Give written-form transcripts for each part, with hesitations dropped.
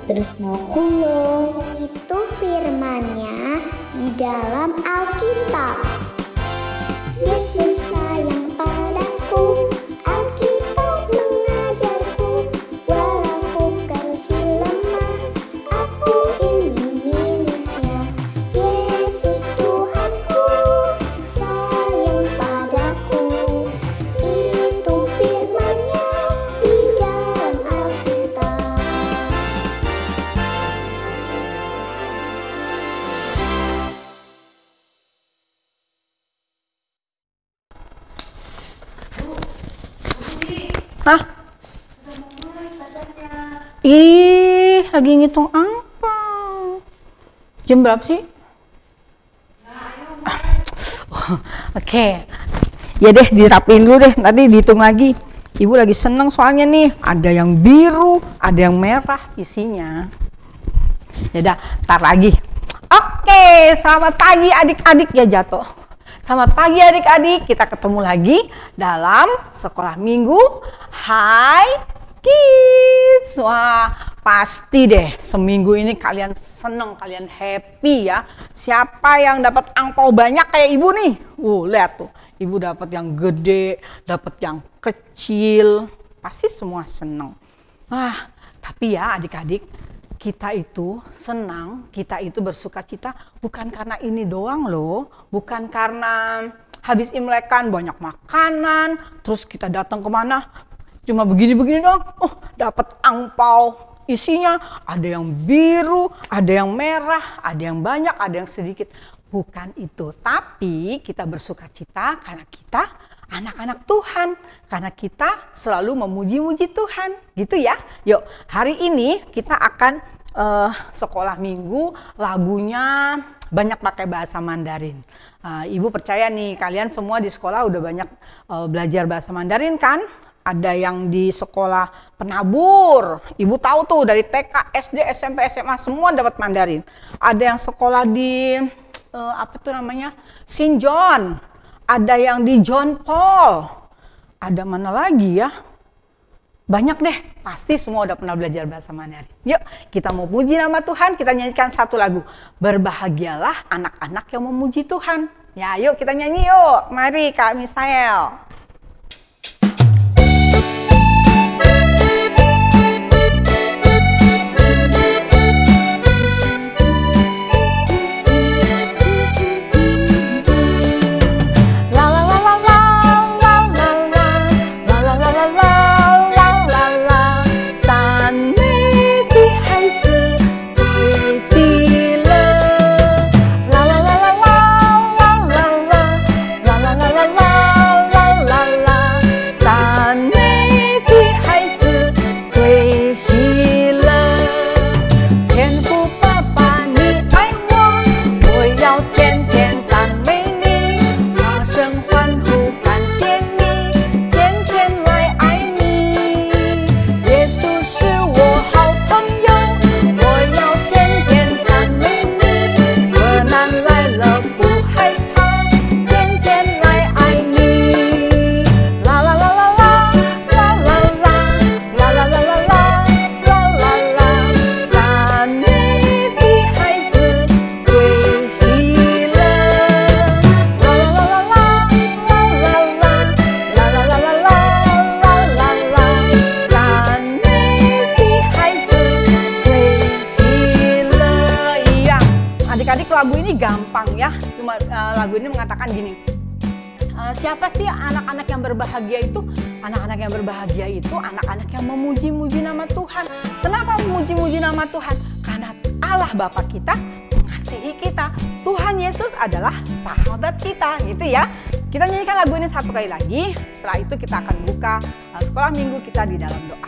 tresno kula. Itu firman-Nya di dalam Alkitab. Yesus sayang padaku, Alkitab mengajarku, walau kecil lemah, aku ini miliknya. Yesus Tuhanku, sayang padaku, itu firman-Nya di dalam Alkitab. Hah? Ih, lagi ngitung apa? Jam berapa sih? Oke. Ya deh, dirapiin dulu deh, nanti dihitung lagi. Ibu lagi seneng soalnya nih, ada yang biru, ada yang merah isinya. Ya udah, tar lagi. Oke, selamat pagi adik-adik ya jatuh. Selamat pagi adik-adik, kita ketemu lagi dalam sekolah minggu Hai Kids. Wah, pasti deh seminggu ini kalian seneng, kalian happy ya. Siapa yang dapat angpau banyak kayak ibu nih? Lihat tuh, ibu dapat yang gede, dapat yang kecil. Pasti semua seneng. Wah, tapi ya adik-adik, kita itu senang, kita itu bersuka cita bukan karena ini doang loh, bukan karena habis Imlek kan banyak makanan, terus kita datang kemana cuma begini-begini doang, dapat angpau, isinya ada yang biru, ada yang merah, ada yang banyak, ada yang sedikit. Bukan itu, tapi kita bersuka cita karena kita anak-anak Tuhan, karena kita selalu memuji-muji Tuhan, gitu ya. Yuk, hari ini kita akan sekolah minggu, lagunya banyak pakai bahasa Mandarin. Ibu percaya nih, kalian semua di sekolah udah banyak belajar bahasa Mandarin kan? Ada yang di sekolah penabur, ibu tahu tuh dari TK, SD, SMP, SMA semua dapat Mandarin. Ada yang sekolah di apa tuh namanya, St. John, ada yang di John Paul, ada mana lagi ya? Banyak deh, pasti semua udah pernah belajar bahasa Mandarin. Yuk, kita mau puji nama Tuhan, kita nyanyikan satu lagu. Berbahagialah anak-anak yang memuji Tuhan. Ya, yuk kita nyanyi yuk. Mari Kak Misael. Lagu ini gampang ya, cuma lagu ini mengatakan gini, siapa sih anak-anak yang berbahagia itu? Anak-anak yang berbahagia itu anak-anak yang memuji-muji nama Tuhan. Kenapa memuji-muji nama Tuhan? Karena Allah Bapa kita mengasihi kita. Tuhan Yesus adalah sahabat kita, gitu ya. Kita nyanyikan lagu ini satu kali lagi, setelah itu kita akan buka sekolah minggu kita di dalam doa.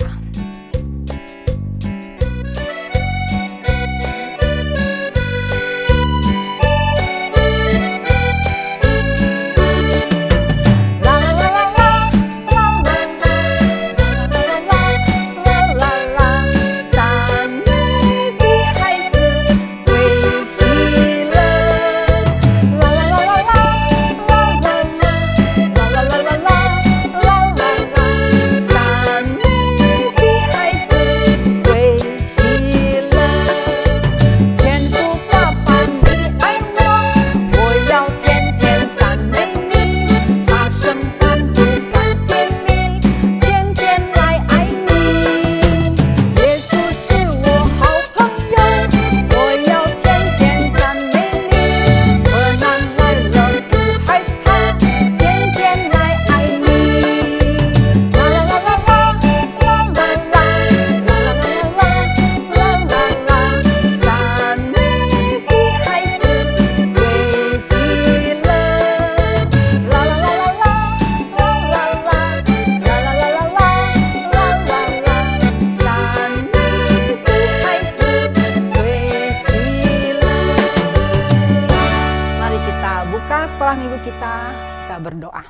sekolah minggu kita berdoa.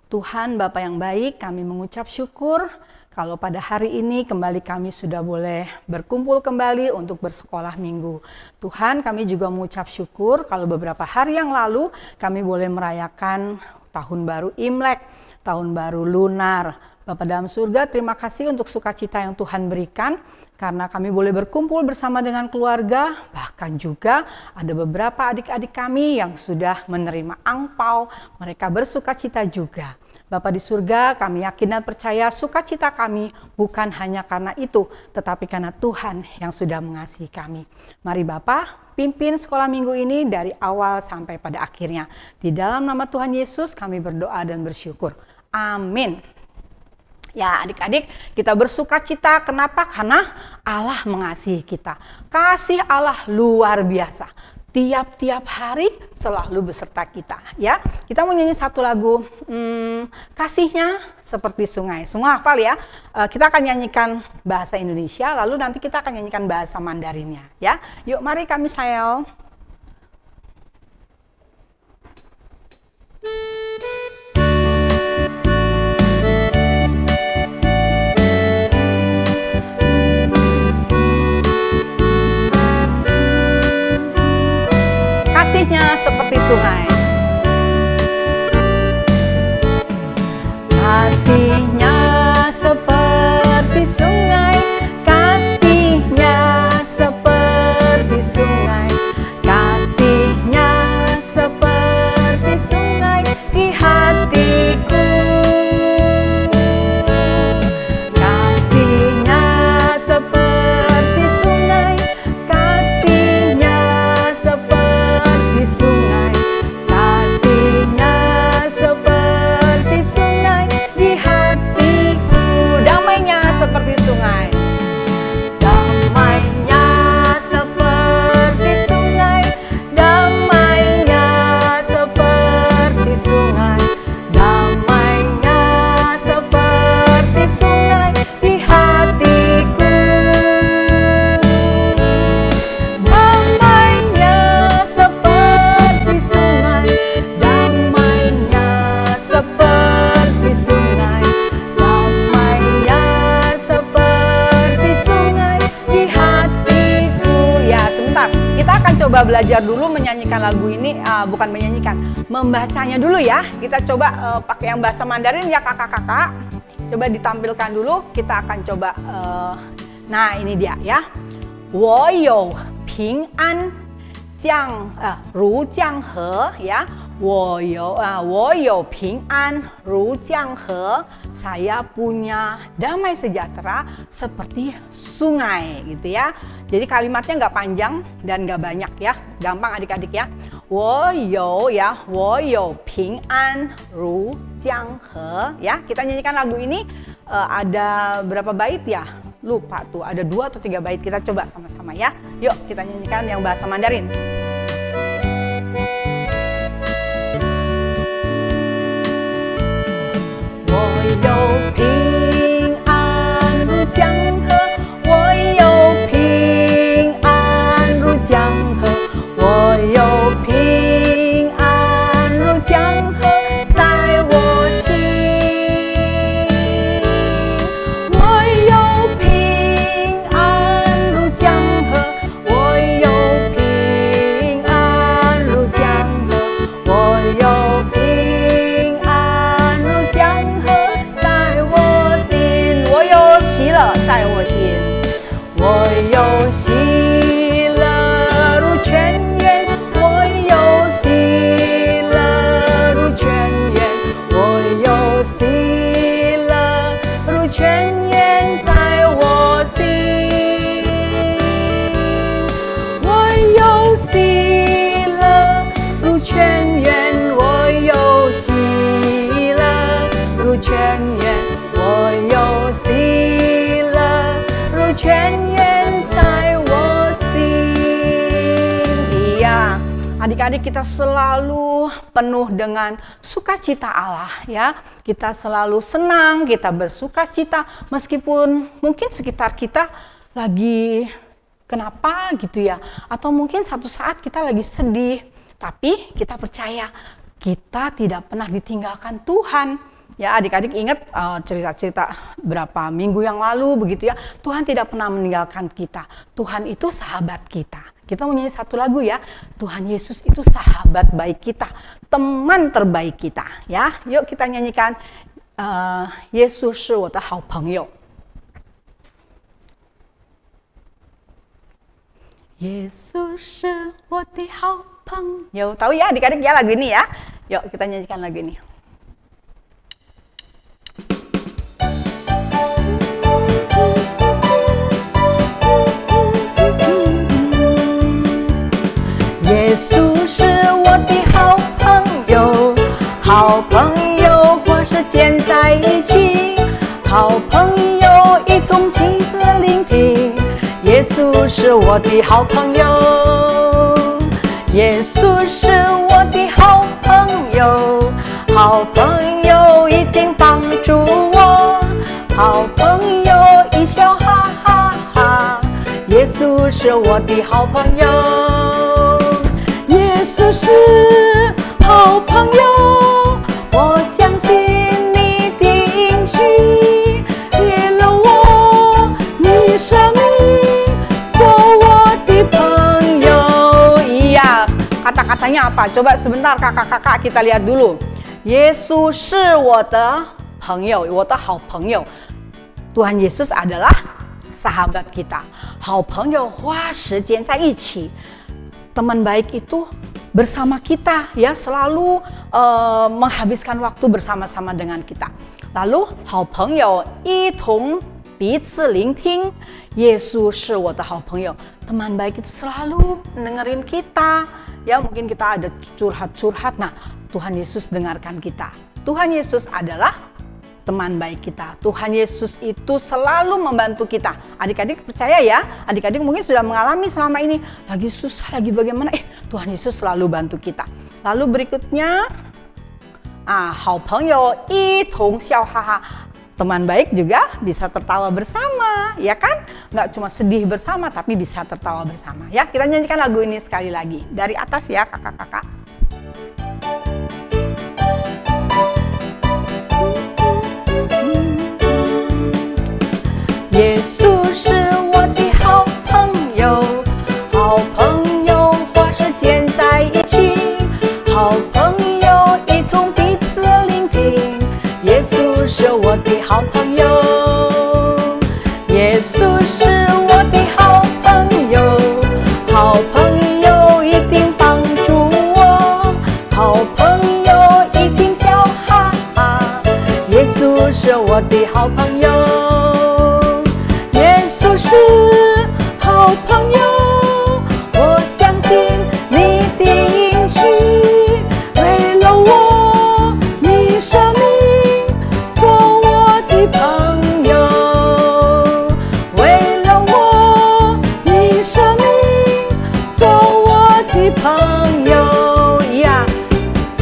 Tuhan Bapa yang baik, kami mengucap syukur kalau pada hari ini kembali kami sudah boleh berkumpul kembali untuk bersekolah minggu. Tuhan, kami juga mengucap syukur kalau beberapa hari yang lalu kami boleh merayakan tahun baru Imlek, tahun baru lunar. Bapa dalam surga, terima kasih untuk sukacita yang Tuhan berikan karena kami boleh berkumpul bersama dengan keluarga, bahkan juga ada beberapa adik-adik kami yang sudah menerima angpau, mereka bersukacita juga. Bapa di surga, kami yakin dan percaya sukacita kami bukan hanya karena itu, tetapi karena Tuhan yang sudah mengasihi kami. Mari Bapa, pimpin sekolah minggu ini dari awal sampai pada akhirnya. Di dalam nama Tuhan Yesus kami berdoa dan bersyukur. Amin. Ya adik-adik, kita bersuka cita. Kenapa? Karena Allah mengasihi kita. Kasih Allah luar biasa. Tiap-tiap hari selalu beserta kita. Ya, kita mau nyanyi satu lagu. Kasihnya seperti sungai. Semua hafal ya. Kita akan nyanyikan bahasa Indonesia. Lalu nanti kita akan nyanyikan bahasa Mandarinnya. Ya, yuk mari kami sayang. Seperti sungai. Kasihnya seperti sungai, kasihnya seperti sungai, kasihnya seperti sungai di hatiku. Kasihnya seperti sungai, kasihnya seperti sungai, kasihnya seperti sungai di hatiku. Damainya seperti sungai, damainya seperti sungai, damainya seperti sungai, damainya seperti sungai di hatiku. Damainya seperti sungai, damainya seperti sungai, damainya seperti sungai di hatiku. Ya sebentar, kita akan coba belajar dulu menyanyikan lagu ini, bukan menyanyikan, membacanya dulu ya. Kita coba pakai yang bahasa Mandarin ya kakak-kakak. Coba ditampilkan dulu, kita akan coba. Nah ini dia ya. 我有平安如江河 ya. 我有平安如江河. Saya punya damai sejahtera seperti sungai gitu ya. Jadi kalimatnya nggak panjang dan nggak banyak ya. Gampang adik-adik ya. 我有 ya. 我有平安如江河 ya. Kita nyanyikan lagu ini ada berapa bait ya? Lupa tuh, ada 2 atau 3 bait. Kita coba sama-sama ya. Yuk kita nyanyikan yang bahasa Mandarin. 我有平安如江河，我有平安如江河，我有平安如江河在我心。我有平安如江河，我有平安如江河，我有平安如江河在我心。我有喜乐在我心，我有喜乐如泉源，我有喜乐如泉源，我有喜乐如泉源在我心。我有喜乐如泉源，我有喜乐如泉源，我有喜乐如泉源在我心。Iya, adik-adik kita selalu penuh dengan sukacita Allah ya. Kita selalu senang, kita bersukacita meskipun mungkin sekitar kita lagi kenapa gitu ya. Atau mungkin satu saat kita lagi sedih. Tapi kita percaya kita tidak pernah ditinggalkan Tuhan. Ya, adik-adik ingat cerita-cerita berapa minggu yang lalu begitu ya. Tuhan tidak pernah meninggalkan kita. Tuhan itu sahabat kita. Kita mau nyanyi satu lagu ya. Tuhan Yesus itu sahabat baik kita, teman terbaik kita. Ya, yuk kita nyanyikan Yesus 是我的好朋友。Yesus 是我的好朋友。Tahu ya adik-adik ya lagu ini ya? Yuk kita nyanyikan lagu ini. Yesus 是我的好朋友，好朋友或是建在一起，好朋友一同亲自聆听。耶稣是我的好朋友，耶稣是我的好朋友，好朋友一定帮助我，好朋友一笑哈哈哈。耶稣是我的好朋友，耶稣是好朋友，我相信你的应许，为了我，你生命做我的朋友。Iya, kata-katanya apa? Coba sebentar kakak-kakak kita lihat dulu. Yesus 是我的朋友，我的好朋友。Tuhan Yesus adalah sahabat kita. 好朋友花时间在一起。Teman baik itu bersama kita ya, selalu menghabiskan waktu bersama-sama dengan kita. Lalu 好朋友一同彼此聆听，耶稣是我的好朋友。Teman baik itu selalu dengerin kita. Ya, mungkin kita ada curhat-curhat. Nah, Tuhan Yesus dengarkan kita. Tuhan Yesus adalah teman baik kita. Tuhan Yesus itu selalu membantu kita. Adik-adik percaya ya, adik-adik mungkin sudah mengalami selama ini, lagi susah, lagi bagaimana, Tuhan Yesus selalu bantu kita. Lalu berikutnya, 好朋友一同笑哈哈. Teman baik juga bisa tertawa bersama, ya kan? Nggak cuma sedih bersama, tapi bisa tertawa bersama. Ya, kita nyanyikan lagu ini sekali lagi. Dari atas ya, kakak-kakak. Yesus 是我的好朋友，好朋友或是建在一起，好朋友一同彼此聆听。耶稣是我的好朋友，耶稣是我的好朋友，好朋友一定帮助我，好朋友一定笑哈哈。耶稣是我的好朋友。是好朋友，我相信你的应许，为了我，你生命做我的朋友，为了我，你生命做我的朋友。Iya,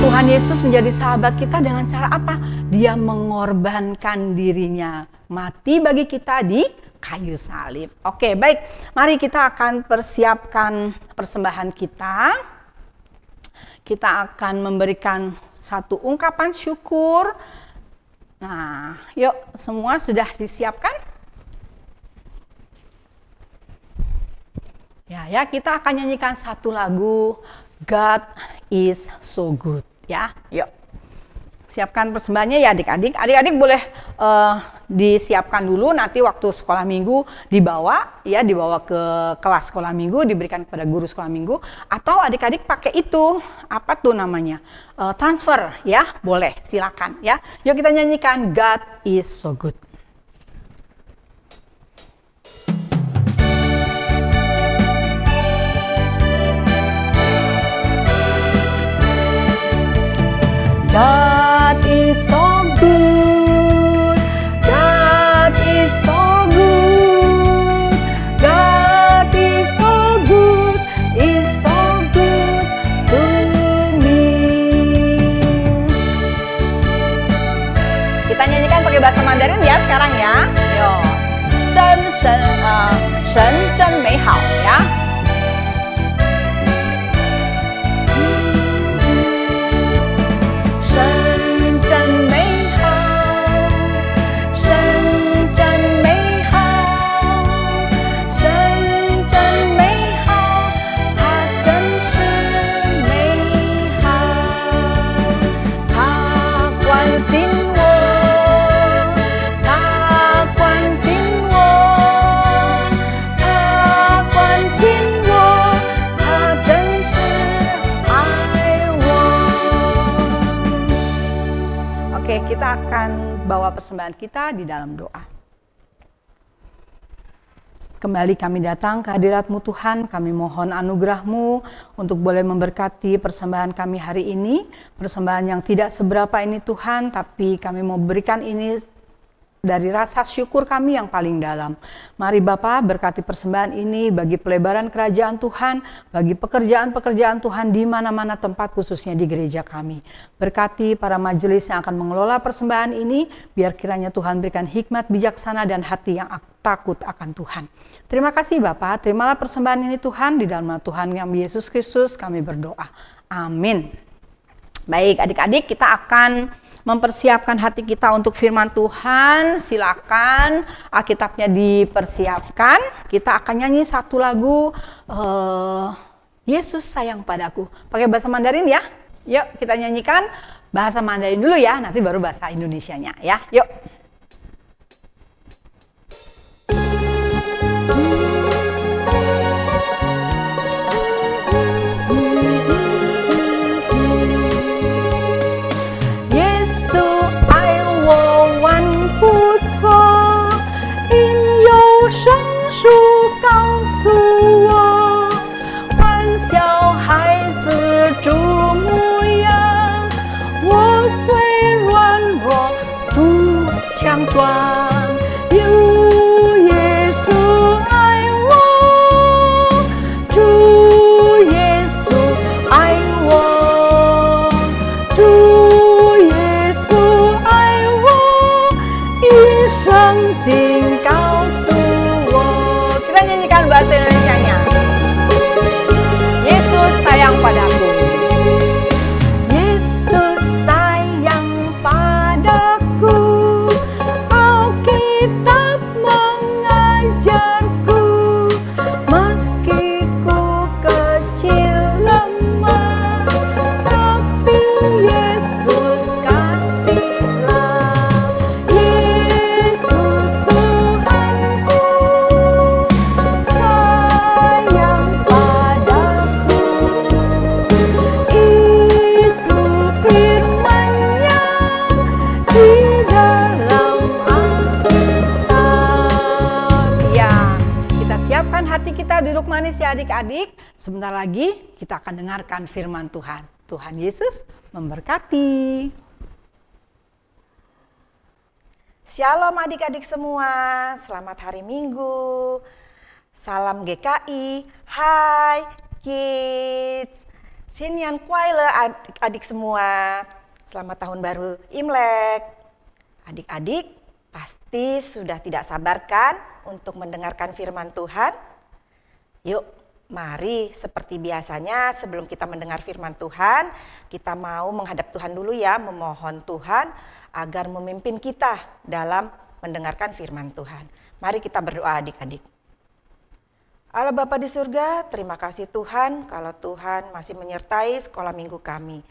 Tuhan Yesus menjadi sahabat kita dengan cara apa? Dia mengorbankan dirinya, mati bagi kita di kayu salib. Oke, baik. Mari kita akan persiapkan persembahan kita. Kita akan memberikan satu ungkapan syukur. Nah, yuk semua sudah disiapkan? Ya, kita akan nyanyikan satu lagu God is so good. Ya, yuk. Siapkan persembahannya ya adik-adik. Adik-adik boleh disiapkan dulu, nanti waktu sekolah minggu dibawa ke kelas sekolah minggu, diberikan kepada guru sekolah minggu, atau adik-adik pakai itu, apa tuh namanya, transfer ya, boleh, silakan ya. Yuk kita nyanyikan God is so good. God is so good, God is so good, God is so good, is so good to me. Kita nyanyikan pakai bahasa Mandarin ya sekarang ya. Yo, 神真美好 ya. kita akan bawa persembahan kita di dalam doa. Kembali kami datang ke hadirat-Mu Tuhan, kami mohon anugerah-Mu untuk boleh memberkati persembahan kami hari ini. Persembahan yang tidak seberapa ini Tuhan, tapi kami mau berikan ini dari rasa syukur kami yang paling dalam. Mari Bapa berkati persembahan ini bagi pelebaran kerajaan Tuhan, bagi pekerjaan-pekerjaan Tuhan di mana-mana tempat, khususnya di gereja kami. Berkati para majelis yang akan mengelola persembahan ini, biar kiranya Tuhan berikan hikmat bijaksana dan hati yang takut akan Tuhan. Terima kasih Bapa, terimalah persembahan ini Tuhan, di dalam nama Tuhan kami Yesus Kristus kami berdoa. Amin. Baik adik-adik, kita akan mempersiapkan hati kita untuk firman Tuhan. Silakan Alkitabnya dipersiapkan. Kita akan nyanyi satu lagu Yesus sayang padaku. Pakai bahasa Mandarin ya. Yuk kita nyanyikan bahasa Mandarin dulu ya, nanti baru bahasa Indonesianya ya. Yuk. Bahasa Indonesianya. Yesus sayang padaku. Yesus sayang padaku. Alkitab mengajarku. Meski ku kecil lemah, tapi Yesus kasihlah. Yesus Tuhanku. Hati kita duduk manis ya adik-adik. Sebentar lagi kita akan dengarkan firman Tuhan. Tuhan Yesus memberkati. Shalom adik-adik semua. Selamat hari Minggu. Salam GKI. Hai kids. Sinyan Kuaile adik-adik semua. Selamat tahun baru Imlek. Adik-adik pasti sudah tidak sabar kan untuk mendengarkan firman Tuhan? Yuk, mari seperti biasanya sebelum kita mendengar firman Tuhan, kita mau menghadap Tuhan dulu ya, memohon Tuhan agar memimpin kita dalam mendengarkan firman Tuhan. Mari kita berdoa adik-adik. Allah Bapa di surga, terima kasih Tuhan kalau Tuhan masih menyertai sekolah minggu kami.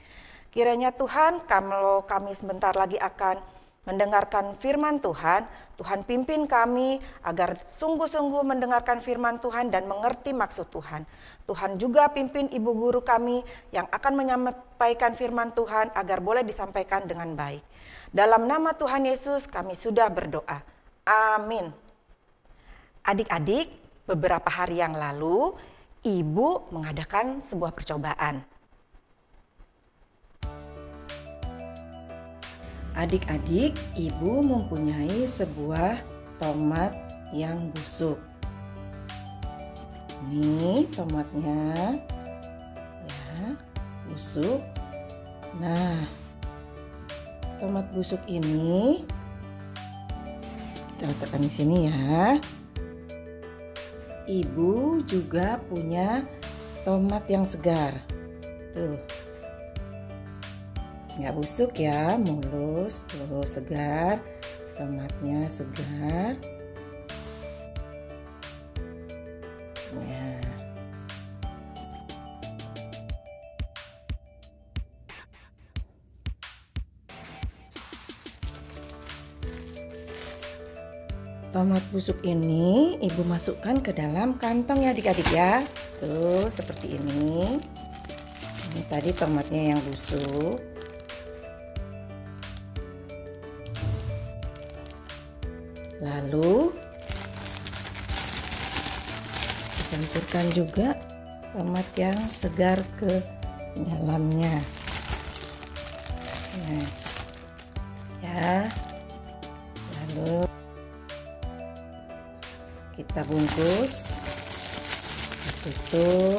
Kiranya Tuhan, kalau kami sebentar lagi akan mendengarkan firman Tuhan, Tuhan pimpin kami agar sungguh-sungguh mendengarkan firman Tuhan dan mengerti maksud Tuhan. Tuhan juga pimpin ibu guru kami yang akan menyampaikan firman Tuhan agar boleh disampaikan dengan baik. Dalam nama Tuhan Yesus kami sudah berdoa. Amin. Adik-adik, beberapa hari yang lalu ibu mengadakan sebuah percobaan. Adik-adik, ibu mempunyai sebuah tomat yang busuk. Ini tomatnya, ya, busuk. Nah, tomat busuk ini kita letakkan di sini ya. Ibu juga punya tomat yang segar. Tuh. Nggak busuk ya, mulus, tuh segar, tomatnya segar. Ya. Tomat busuk ini ibu masukkan ke dalam kantong ya adik-adik ya. Tuh seperti ini. Ini tadi tomatnya yang busuk. Lalu campurkan juga tomat yang segar ke dalamnya. Nah, ya. Lalu kita bungkus, tutup.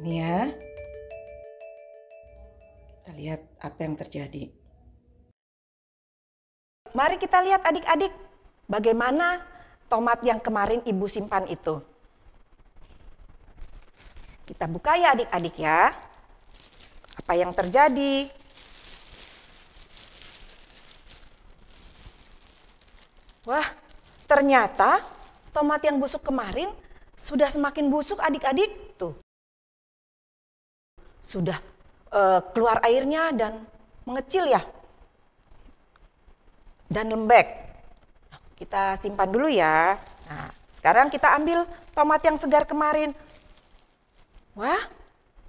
Ini ya. Kita lihat apa yang terjadi. Mari kita lihat adik-adik, bagaimana tomat yang kemarin Ibu simpan itu. Kita buka ya adik-adik ya. Apa yang terjadi? Wah, ternyata tomat yang busuk kemarin sudah semakin busuk adik-adik. Tuh. Sudah keluar airnya dan mengecil ya. Dan lembek. Kita simpan dulu ya. Nah, sekarang kita ambil tomat yang segar kemarin. Wah,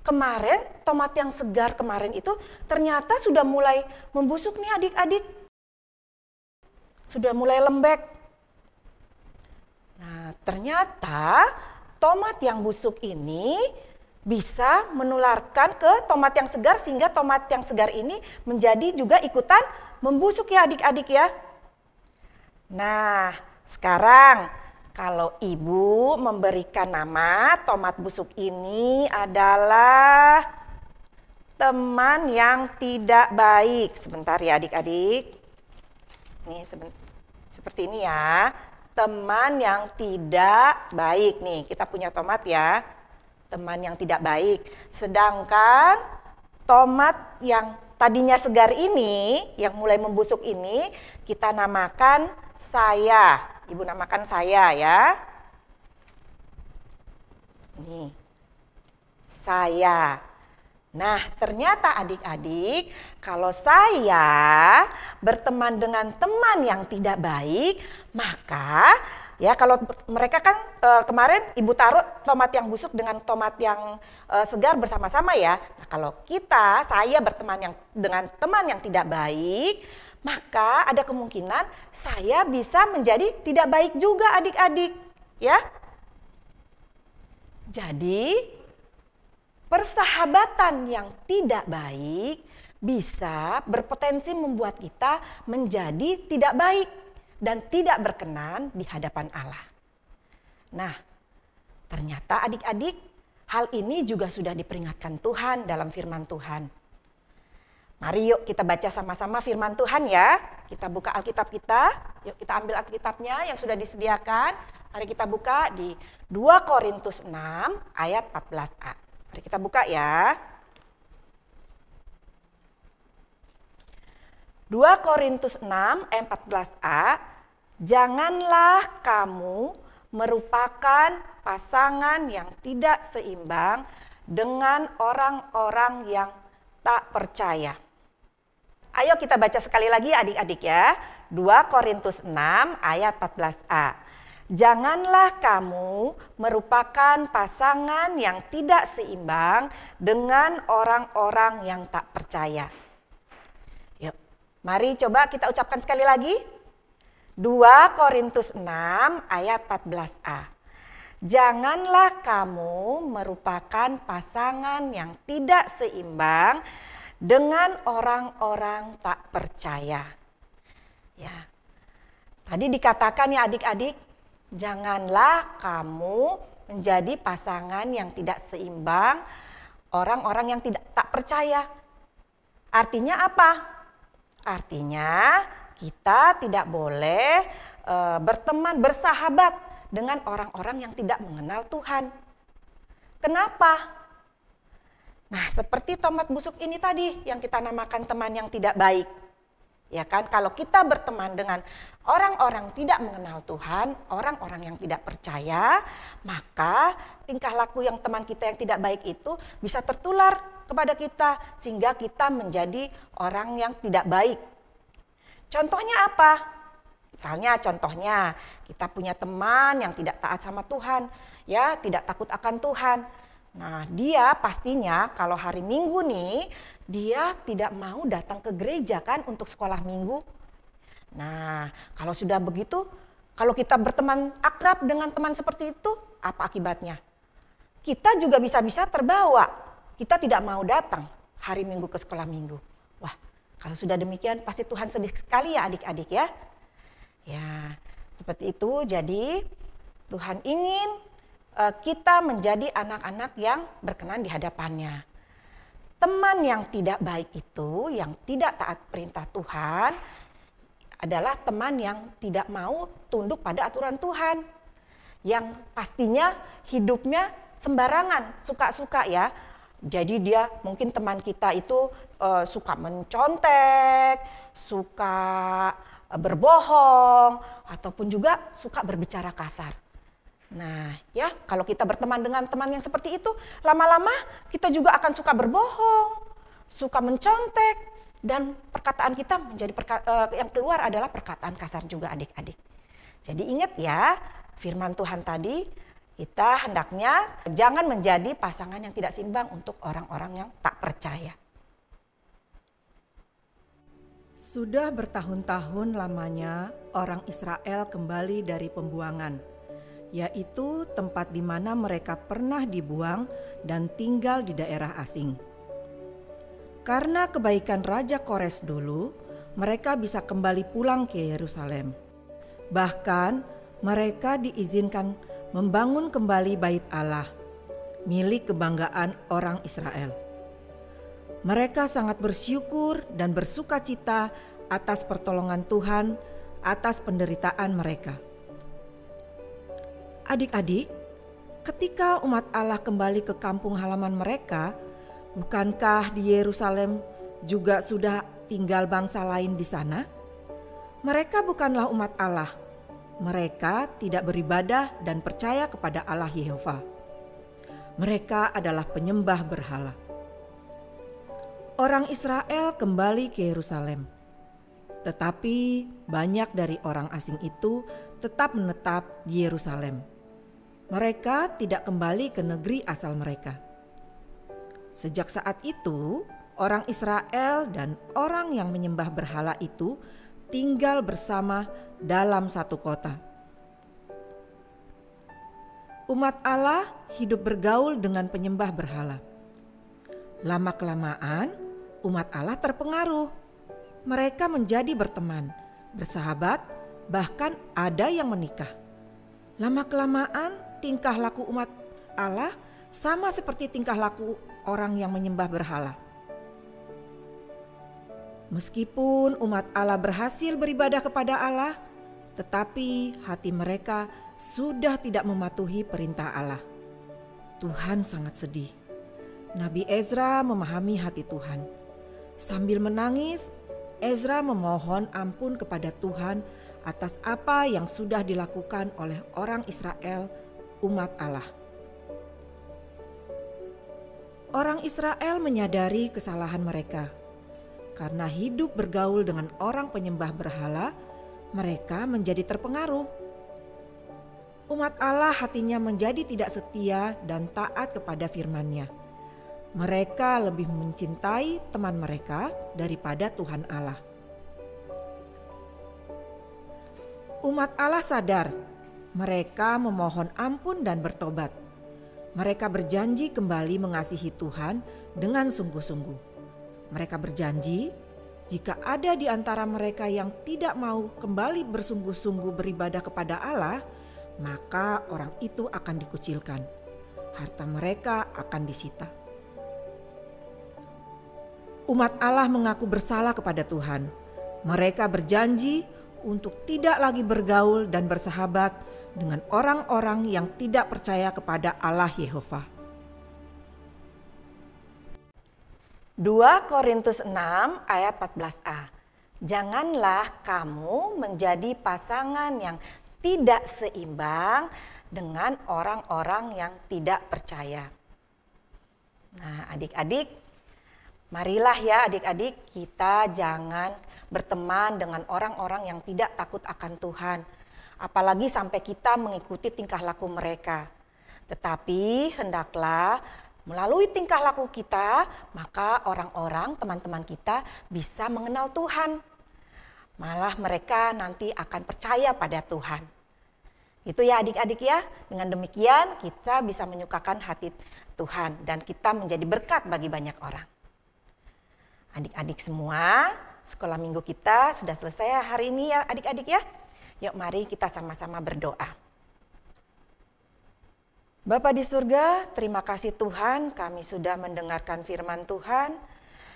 kemarin tomat yang segar kemarin itu ternyata sudah mulai membusuk nih adik-adik. Sudah mulai lembek. Nah, ternyata tomat yang busuk ini bisa menularkan ke tomat yang segar sehingga tomat yang segar ini menjadi juga ikutan membusuk ya adik-adik ya. Nah, sekarang kalau Ibu memberikan nama tomat busuk ini adalah teman yang tidak baik. Sebentar ya adik-adik. Nih seperti ini ya. Teman yang tidak baik. Nih kita punya tomat ya. Teman yang tidak baik. Sedangkan tomat yang tadinya segar ini, yang mulai membusuk ini, kita namakan saya. Ibu namakan saya ya. Nih, saya. Nah, ternyata adik-adik, kalau saya berteman dengan teman yang tidak baik, maka ya kalau mereka kan kemarin Ibu taruh tomat yang busuk dengan tomat yang segar bersama-sama ya. Nah, kalau saya berteman dengan teman yang tidak baik, maka ada kemungkinan saya bisa menjadi tidak baik juga adik-adik. Ya. Jadi persahabatan yang tidak baik bisa berpotensi membuat kita menjadi tidak baik dan tidak berkenan di hadapan Allah. Nah, ternyata adik-adik, hal ini juga sudah diperingatkan Tuhan dalam firman Tuhan. Mari yuk kita baca sama-sama firman Tuhan ya. Kita buka Alkitab kita. Yuk kita ambil Alkitabnya yang sudah disediakan. Mari kita buka di 2 Korintus 6 ayat 14a. Mari kita buka ya. 2 Korintus 6 ayat 14a. Janganlah kamu merupakan pasangan yang tidak seimbang dengan orang-orang yang tak percaya. Ayo kita baca sekali lagi adik-adik ya. 2 Korintus 6 ayat 14a. Janganlah kamu merupakan pasangan yang tidak seimbang dengan orang-orang yang tak percaya. Yuk, mari coba kita ucapkan sekali lagi. 2 Korintus 6 ayat 14a. Janganlah kamu merupakan pasangan yang tidak seimbang dengan orang-orang tak percaya. Ya. Tadi dikatakan ya adik-adik, janganlah kamu menjadi pasangan yang tidak seimbang orang-orang yang tak percaya. Artinya apa? Artinya kita tidak boleh berteman, bersahabat dengan orang-orang yang tidak mengenal Tuhan. Kenapa? Nah, seperti tomat busuk ini tadi yang kita namakan teman yang tidak baik. Ya kan, kalau kita berteman dengan orang-orang tidak mengenal Tuhan, orang-orang yang tidak percaya, maka tingkah laku yang teman kita yang tidak baik itu bisa tertular kepada kita sehingga kita menjadi orang yang tidak baik. Contohnya apa? Misalnya contohnya kita punya teman yang tidak taat sama Tuhan, ya tidak takut akan Tuhan. Nah, dia pastinya kalau hari Minggu nih, dia tidak mau datang ke gereja kan untuk sekolah Minggu. Nah, kalau sudah begitu, kalau kita berteman akrab dengan teman seperti itu, apa akibatnya? Kita juga bisa-bisa terbawa. Kita tidak mau datang hari Minggu ke sekolah Minggu. Wah, kalau sudah demikian pasti Tuhan sedih sekali ya adik-adik ya. Ya, seperti itu. Jadi Tuhan ingin kita menjadi anak-anak yang berkenan di hadapannya. Teman yang tidak baik itu, yang tidak taat perintah Tuhan, adalah teman yang tidak mau tunduk pada aturan Tuhan. Yang pastinya hidupnya sembarangan, suka-suka ya. Jadi dia mungkin teman kita itu suka mencontek, suka berbohong, ataupun juga suka berbicara kasar. Nah ya, kalau kita berteman dengan teman yang seperti itu, lama-lama kita juga akan suka berbohong, suka mencontek, dan perkataan kita menjadi yang keluar adalah perkataan kasar juga adik-adik. Jadi ingat ya, firman Tuhan tadi, kita hendaknya jangan menjadi pasangan yang tidak seimbang untuk orang-orang yang tak percaya. Sudah bertahun-tahun lamanya orang Israel kembali dari pembuangan, yaitu tempat di mana mereka pernah dibuang dan tinggal di daerah asing. Karena kebaikan Raja Kores dulu, mereka bisa kembali pulang ke Yerusalem. Bahkan mereka diizinkan membangun kembali Bait Allah, milik kebanggaan orang Israel. Mereka sangat bersyukur dan bersukacita atas pertolongan Tuhan, atas penderitaan mereka. Adik-adik, ketika umat Allah kembali ke kampung halaman mereka, bukankah di Yerusalem juga sudah tinggal bangsa lain di sana? Mereka bukanlah umat Allah. Mereka tidak beribadah dan percaya kepada Allah Yehova. Mereka adalah penyembah berhala. Orang Israel kembali ke Yerusalem. Tetapi banyak dari orang asing itu tetap menetap di Yerusalem. Mereka tidak kembali ke negeri asal mereka. Sejak saat itu, orang Israel dan orang yang menyembah berhala itu tinggal bersama dalam satu kota. Umat Allah hidup bergaul dengan penyembah berhala. Lama-kelamaan, umat Allah terpengaruh. Mereka menjadi berteman, bersahabat, bahkan ada yang menikah. Lama-kelamaan, tingkah laku umat Allah sama seperti tingkah laku orang yang menyembah berhala. Meskipun umat Allah berhasil beribadah kepada Allah, tetapi hati mereka sudah tidak mematuhi perintah Allah. Tuhan sangat sedih. Nabi Ezra memahami hati Tuhan. Sambil menangis, Ezra memohon ampun kepada Tuhan atas apa yang sudah dilakukan oleh orang Israel, umat Allah. Orang Israel menyadari kesalahan mereka. Karena hidup bergaul dengan orang penyembah berhala, mereka menjadi terpengaruh. Umat Allah hatinya menjadi tidak setia dan taat kepada firman-Nya. Mereka lebih mencintai teman mereka daripada Tuhan Allah. Umat Allah sadar, mereka memohon ampun dan bertobat. Mereka berjanji kembali mengasihi Tuhan dengan sungguh-sungguh. Mereka berjanji, jika ada di antara mereka yang tidak mau kembali bersungguh-sungguh beribadah kepada Allah, maka orang itu akan dikucilkan. Harta mereka akan disita. Umat Allah mengaku bersalah kepada Tuhan. Mereka berjanji untuk tidak lagi bergaul dan bersahabat dengan orang-orang yang tidak percaya kepada Allah Yehova. 2 Korintus 6 ayat 14a. Janganlah kamu menjadi pasangan yang tidak seimbang dengan orang-orang yang tidak percaya. Nah, adik-adik, marilah ya adik-adik, kita jangan berteman dengan orang-orang yang tidak takut akan Tuhan. Apalagi sampai kita mengikuti tingkah laku mereka. Tetapi hendaklah Melalui tingkah laku kita, maka orang-orang, teman-teman kita bisa mengenal Tuhan. Malah mereka nanti akan percaya pada Tuhan. Itu ya adik-adik ya. Dengan demikian kita bisa menyukakan hati Tuhan dan kita menjadi berkat bagi banyak orang. Adik-adik semua, sekolah minggu kita sudah selesai hari ini ya adik-adik ya. Yuk mari kita sama-sama berdoa. Bapa di surga, terima kasih Tuhan kami sudah mendengarkan firman Tuhan.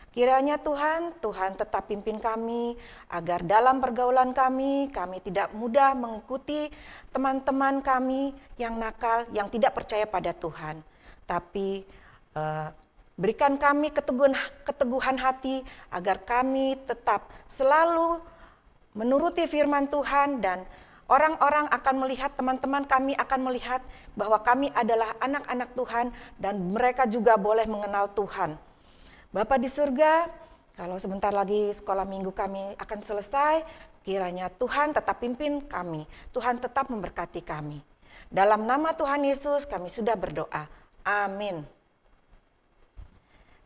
Kiranya Tuhan tetap pimpin kami agar dalam pergaulan kami tidak mudah mengikuti teman-teman kami yang nakal, yang tidak percaya pada Tuhan. Tapi berikan kami keteguhan hati agar kami tetap selalu menuruti firman Tuhan dan orang-orang akan melihat, teman-teman kami akan melihat bahwa kami adalah anak-anak Tuhan dan mereka juga boleh mengenal Tuhan. Bapa di surga, kalau sebentar lagi sekolah minggu kami akan selesai, kiranya Tuhan tetap pimpin kami, Tuhan tetap memberkati kami. Dalam nama Tuhan Yesus kami sudah berdoa. Amin.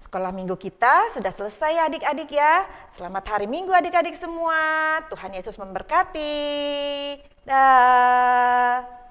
Sekolah minggu kita sudah selesai ya adik-adik ya. Selamat hari Minggu adik-adik semua. Tuhan Yesus memberkati. Dah.